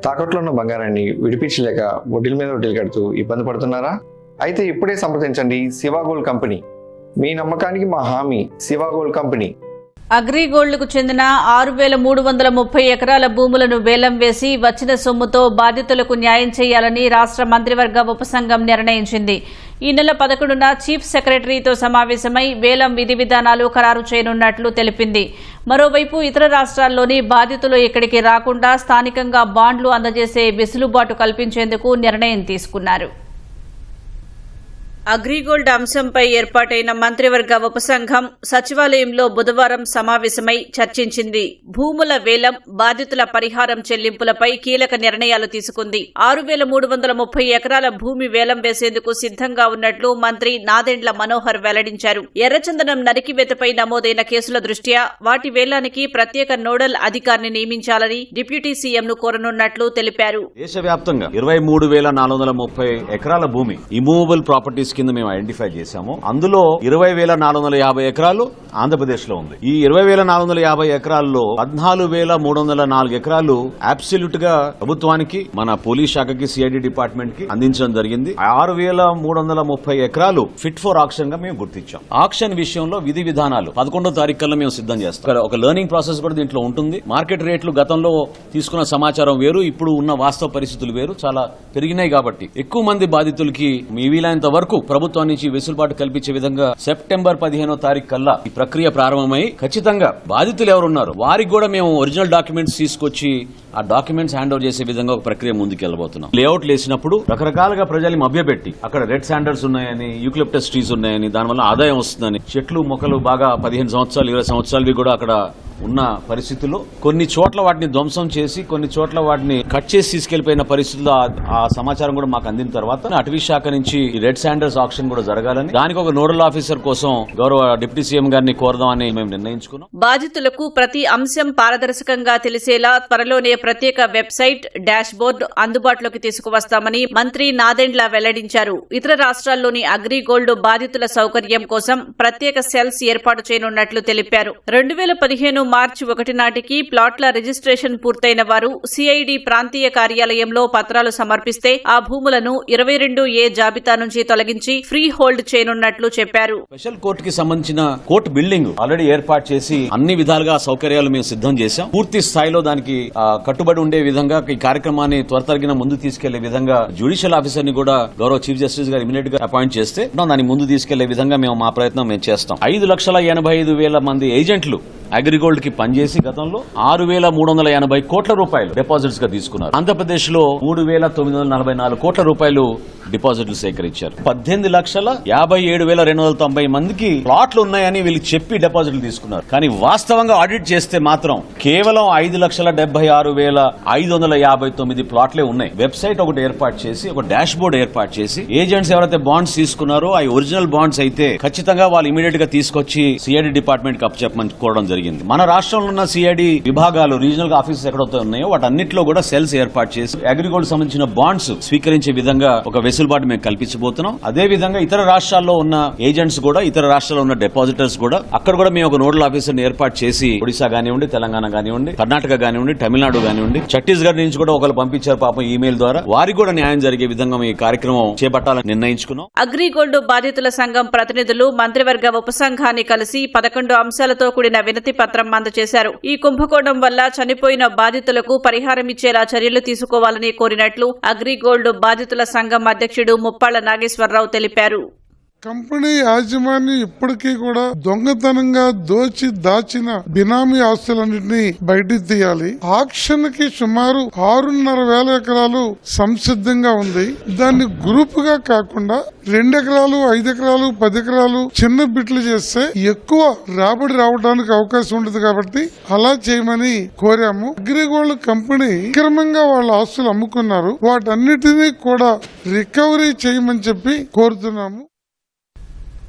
తాకట్లో ఉన్న బంగారాన్ని విడిపించలేక వడ్డీల మీద వడ్డీలు కడుతూ ఇబ్బంది పడుతున్నారా? అయితే ఇప్పుడే సంప్రదించండి శివ గోల్డ్ కంపెనీ. మీ నమ్మకానికి మా హామీ శివ గోల్డ్ కంపెనీ. అగ్రిగోల్డ్కు చెందిన 6,330 ఎకరాల భూములను వేలం వేసి వచ్చిన సొమ్ముతో బాధితులకు న్యాయం చేయాలని రాష్ట్ర మంత్రివర్గ ఉపసంఘం నిర్ణయించింది. ఈ నెల 11న చీఫ్ సెక్రటరీతో సమావేశమై వేలం విధి విధానాలు ఖరారు చేయనున్నట్లు తెలిపింది. మరోవైపు ఇతర రాష్ట్రాల్లోని బాధితులు ఇక్కడికి రాకుండా స్థానికంగా బాండ్లు అందజేసే వెసులుబాటు కల్పించేందుకు నిర్ణయం తీసుకున్నారు. అగ్రిగోల్డ్ అంశంపై ఏర్పాటైన మంత్రివర్గ ఉపసంఘం సచివాలయంలో బుధవారం సమావేశమై చర్చించింది. భూముల వేలం, బాధితుల పరిహారం చెల్లింపులపై కీలక నిర్ణయాలు తీసుకుంది. 6,330 ఎకరాల భూమి వేలం వేసేందుకు సిద్దంగా ఉన్నట్లు మంత్రి నాదెండ్ల మనోహర్ వెల్లడించారు. ఎర్రచందనం నరికివేతపై నమోదైన కేసుల దృష్ట్యా వాటి వేలానికి ప్రత్యేక నోడల్ అధికారిని నియమించాలని డిప్యూటీ సీఎంను కోరనున్నట్లు తెలిపారు. దేశవ్యాప్తంగా 23,430 ఎకరాల భూమి ఇమూవబుల్ ప్రాపర్టీస్ కింద మేము ఐడెంటిఫై చేశాము. అందులో 20,450 ఎకరాలు ఆంధ్రప్రదేశ్ లో ఉంది. ఈ 20,450 ఎకరాల్లో 14,304 ఎకరాలు అబ్సల్యూట్ గా ప్రభుత్వానికి, మన పోలీస్ శాఖకి, సిఐడి డిపార్ట్మెంట్ కి అందించడం జరిగింది. 6,330 ఎకరాలు ఫిట్ ఫర్ ఆక్షన్ గా మేము గుర్తించాం. ఆక్షన్ విషయంలో విధి విధానాలు 11వ తారీఖు కల్లా మేము సిద్ధం చేస్తాం. ఒక లెర్నింగ్ ప్రాసెస్ కూడా దీంట్లో ఉంటుంది. మార్కెట్ రేట్లు గతంలో తీసుకున్న సమాచారం వేరు, ఇప్పుడు ఉన్న వాస్తవ పరిస్థితులు వేరు, చాలా పెరిగినాయి. కాబట్టి ఎక్కువ మంది బాధితులకి మీ వీలైనంత వరకు ప్రభుత్వం నుంచి వెసులుబాటు కల్పించే విధంగా సెప్టెంబర్ 15వ తారీఖు కల్లా ఈ ప్రక్రియ ప్రారంభమై ఖచ్చితంగా బాధితులు ఎవరున్నారు వారికి కూడా మేము ఒరిజినల్ డాక్యుమెంట్స్ తీసుకొచ్చి ఆ డాక్యుమెంట్స్ హ్యాండ్ ఓవర్ చేసే విధంగా ఒక ప్రక్రియ ముందుకెళ్లబోతున్నాం. లేఅవుట్లు వేసినప్పుడు రకరకాలుగా ప్రజల్ని మభ్యపెట్టి అక్కడ రెడ్ శాండర్స్ ఉన్నాయని, యూక్లిప్టస్ ట్రీస్ ఉన్నాయని, దానివల్ల ఆదాయం వస్తుందని, చెట్లు మొక్కలు బాగా 15 సంవత్సరాలు 20 సంవత్సరాలవి కూడా అక్కడ ఉన్న పరిస్థితుల్లో కొన్ని చోట్ల వాటిని ధ్వంసం చేసి, కొన్ని చోట్ల వాటిని కట్ చేసి తీసుకెళ్లిపోయిన పరిస్థితుల్లో ఆ సమాచారం కూడా మాకు అందిన తర్వాత అటవీ శాఖ నుంచి రెడ్ శాండర్స్ ఆక్షన్ కూడా జరగాలని, దానికి ఒక నోడల్ ఆఫీసర్ కోసం గౌరవ డిప్యూటీ సీఎం గారిని కోరదామని మేము నిర్ణయించుకున్నాం. బాధితులకు ప్రతి అంశం పారదర్శకంగా తెలిసేలా త్వరలోనే ప్రత్యేక వెబ్సైట్, డాష్ బోర్డు అందుబాటులోకి తీసుకువస్తామని మంత్రి నాదెండ్ల వెల్లడించారు. ఇతర రాష్ట్రాల్లోని అగ్రిగోల్డ్ బాధితుల సౌకర్యం కోసం ప్రత్యేక సెల్స్ ఏర్పాటు చేయనున్నట్లు తెలిపారు. 2015 మార్చి 1 నాటికి ప్లాట్ల రిజిస్ట్రేషన్ పూర్తయిన వారు సిఐడి ప్రాంతీయ కార్యాలయంలో పత్రాలు సమర్పిస్తే ఆ భూములను 22A జాబితా నుంచి తొలగించి ఫ్రీ హోల్డ్ చేయనున్నట్లు చెప్పారు. స్పెషల్ కోర్టుకి సంబంధించిన కోర్టు బిల్డింగ్ ఆల్రెడీ ఏర్పాటు చేసి అన్ని విధాలుగా సౌకర్యాలు మేము సిద్ధం చేశాం. పూర్తి స్థాయిలో దానికి కట్టుబడి ఉండే విధంగా ఈ కార్యక్రమాన్ని త్వరతగిన ముందు తీసుకెళ్లే విధంగా జ్యుడిషియల్ ఆఫీసర్ ని కూడా గౌరవ చీఫ్ జస్టిస్ గారు ఇమీడియట్ గా అపాయింట్ చేస్తే దాన్ని ముందు తీసుకెళ్లే విధంగా మేము మా ప్రయత్నం మేము చేస్తాం. 5,85,000 మంది ఏజెంట్లు అగ్రిగోల్డ్ కి పనిచేసి గతంలో 6,380 కోట్ల రూపాయలు డిపాజిట్స్ గా తీసుకున్నారు. ఆంధ్రప్రదేశ్ లో 3,944 కోట్ల రూపాయలు డిపాజిట్లు సేకరించారు. 18,57,290 మందికి ప్లాట్లు ఉన్నాయని వీళ్ళు చెప్పి డిపాజిట్లు తీసుకున్నారు. కానీ వాస్తవంగా ఆడిట్ చేస్తే మాత్రం కేవలం 5,76,559 ప్లాట్లే ఉన్నాయి. వెబ్సైట్ ఒకటి ఏర్పాటు చేసి, ఒక డాష్ బోర్డ్ ఏర్పాటు చేసి, ఏజెంట్స్ ఎవరైతే బాండ్స్ తీసుకున్నారో ఆ ఒరిజినల్ బాండ్స్ అయితే ఖచ్చితంగా వాళ్ళు ఇమీడియట్ గా తీసుకొచ్చి సిఐడి డిపార్ట్మెంట్ కి అప్పచెప్పమని కోరడం జరిగింది. మన రాష్ట్రంలో ఉన్న సిఐడి విభాగాలు, రీజనల్ ఆఫీసెస్ ఎక్కడైతే ఉన్నాయో వాటన్నిటిలో కూడా సెల్స్ ఏర్పాటు చేసి అగ్రిగోల్డ్ సంబంధించిన బాండ్స్ స్వీకరించే విధంగా ఒక వెసులుబాటు మేము కల్పించబోతున్నాం. అదే విధంగా ఇతర రాష్ట్రాల్లో ఉన్న ఏజెంట్స్ కూడా, ఇతర రాష్ట్రాల్లో ఉన్న డిపాజిటర్స్ కూడా అక్కడ కూడా మేము ఒక నోడల్ ఆఫీసర్ ని ఏర్పాటు చేసి, ఒడిశా కానివ్వండి, తెలంగాణ కానివ్వండి, కర్ణాటక కానివ్వండి, తమిళనాడు కానివ్వండి, ఛత్తీస్గఢ్ నుంచి కూడా ఒకరు పంపించారు పాపం ఈమెయిల్ ద్వారా, వారికి కూడా న్యాయం జరిగే విధంగా ఈ కార్యక్రమం చేపట్టాలని నిర్ణయించుకున్నాం. అగ్రిగోల్డ్ బాధితుల సంఘం ప్రతినిధులు మంత్రివర్గ ఉపసంఘాన్ని కలిసి 11 అంశాలతో కూడిన వినతి పత్రం అందజేశారు. ఈ కుంభకోణం వల్ల చనిపోయిన బాధితులకు పరిహారం ఇచ్చేలా చర్యలు తీసుకోవాలని కోరినట్లు అగ్రిగోల్డ్ బాధితుల సంఘం అధ్యక్షుడు ముప్పాళ్ల నాగేశ్వరరావు తెలిపారు. కంపెనీ యాజమాన్యం ఇప్పటికీ కూడా దొంగతనంగా దాచిన బినామీ ఆస్తులన్నింటినీ బయటికి తీయాలి. ఆక్షన్ కి సుమారు 6,500 ఎకరాలు సంసిద్ధంగా ఉంది. దాన్ని గ్రూప్ గా కాకుండా 2 ఎకరాలు, 5 ఎకరాలు, 10 ఎకరాలు చిన్న బిట్లు చేస్తే ఎక్కువ రాబడి రావడానికి అవకాశం ఉంటుంది. కాబట్టి అలా చేయమని కోరాము. అగ్రిగోల్డ్ కంపెనీ క్రమంగా వాళ్ళ ఆస్తులు అమ్ముకున్నారు. వాటన్నిటినీ కూడా రికవరీ చేయమని చెప్పి కోరుతున్నాము.